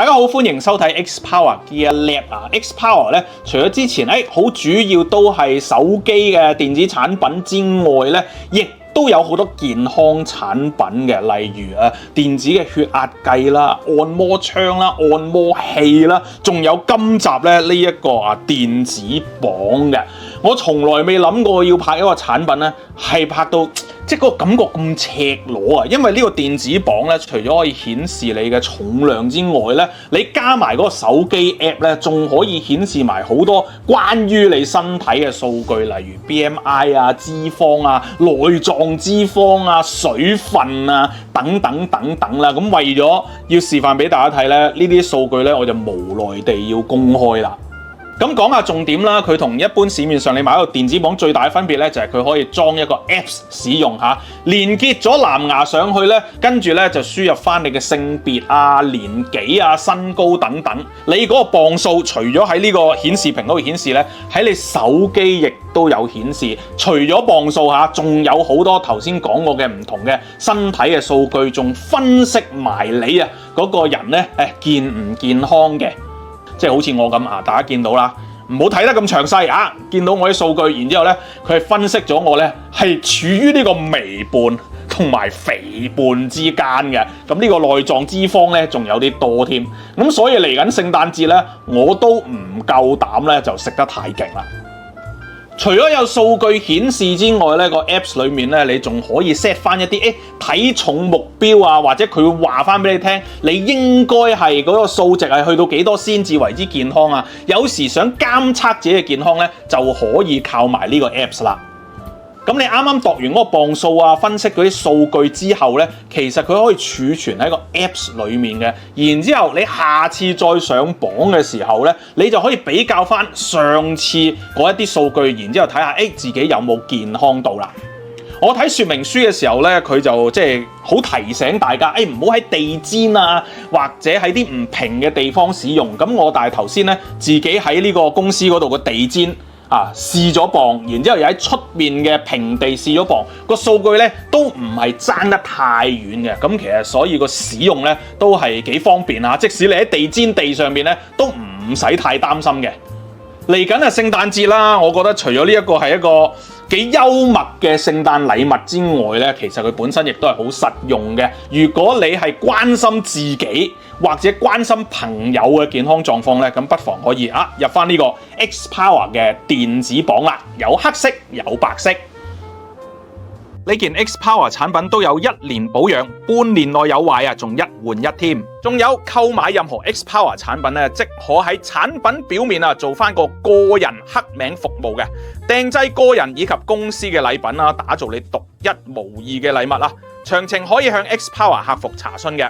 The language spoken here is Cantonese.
大家好，歡迎收睇 X-Power Gear Lab 啊 ！X-Power 咧，除咗之前好主要都係手機嘅電子產品之外咧，亦都有好多健康產品嘅，例如電子嘅血壓計啦、按摩槍啦、按摩器啦，仲有今集咧呢一個電子磅嘅。我從來未諗過要拍一個產品咧，係拍到即係個感覺咁赤裸啊！因為呢個電子磅咧，除咗可以顯示你嘅重量之外咧，你加埋嗰個手機 app 咧，仲可以顯示埋好多關於你身體嘅數據，例如 BMI 啊、脂肪啊、內臟脂肪啊、水分啊等等等等啦。咁為咗要示範俾大家睇咧，呢啲數據咧，我就無奈地要公開啦。咁講下重點啦，佢同一般市面上你買一個電子磅最大嘅分別咧，就係佢可以裝一個 Apps 使用嚇，連結咗藍牙上去咧，跟住咧就輸入翻你嘅性別啊、年紀啊、身高等等。你嗰個磅數除咗喺呢個顯示屏嗰度顯示咧，喺你手機亦都有顯示。除咗磅數嚇，仲有好多頭先講過嘅唔同嘅身體嘅數據，仲分析埋你嗰個人咧健唔健康嘅。即係好似我咁大家見到啦，唔好睇得咁詳細見到我啲數據，然之後咧，佢係分析咗我咧係處於呢個微胖同埋肥胖之間嘅，咁呢個內臟脂肪咧仲有啲多添，咁所以嚟緊聖誕節咧，我都唔夠膽咧就食得太勁啦。除咗有數據顯示之外咧，個 Apps 裏面咧，你仲可以 set 翻一啲體重目標啊，或者佢會話翻俾你聽，你應該係嗰個數值係去到幾多先至為之健康啊。有時想監測自己嘅健康咧，就可以靠埋呢個 Apps 啦。咁你啱啱度完嗰個磅數啊，分析嗰啲數據之後咧，其實佢可以儲存喺個 Apps 裏面嘅。然之後你下次再上磅嘅時候咧，你就可以比較翻上次嗰一啲數據，然之後睇下自己有冇健康到啦。我睇說明書嘅時候咧，佢就即係好提醒大家，唔好喺地氈啊，或者喺啲唔平嘅地方使用。咁我但係頭先咧，自己喺呢個公司嗰度嘅地氈試咗磅，然之後又喺出面嘅平地試咗磅，個數據咧都唔係爭得太遠嘅。咁其實所以個使用咧都係幾方便啊！即使你喺地氈地上面咧，都唔使太擔心嘅。嚟緊聖誕節啦，我覺得除咗呢一個係一個幾幽默嘅聖誕禮物之外咧，其實佢本身亦都係好實用嘅。如果你係關心自己或者關心朋友嘅健康狀況咧，咁不妨可以入翻呢個 X-Power 嘅電子磅啦，有黑色有白色。呢件 X-Power 產品都有1年保養，半年內有壞仲1換1添。仲有購買任何 X-Power 產品咧，即可喺產品表面做翻個個人刻名服務嘅，訂製個人以及公司嘅禮品打造你獨一無二嘅禮物啦。詳情可以向 X-Power 客服查詢嘅。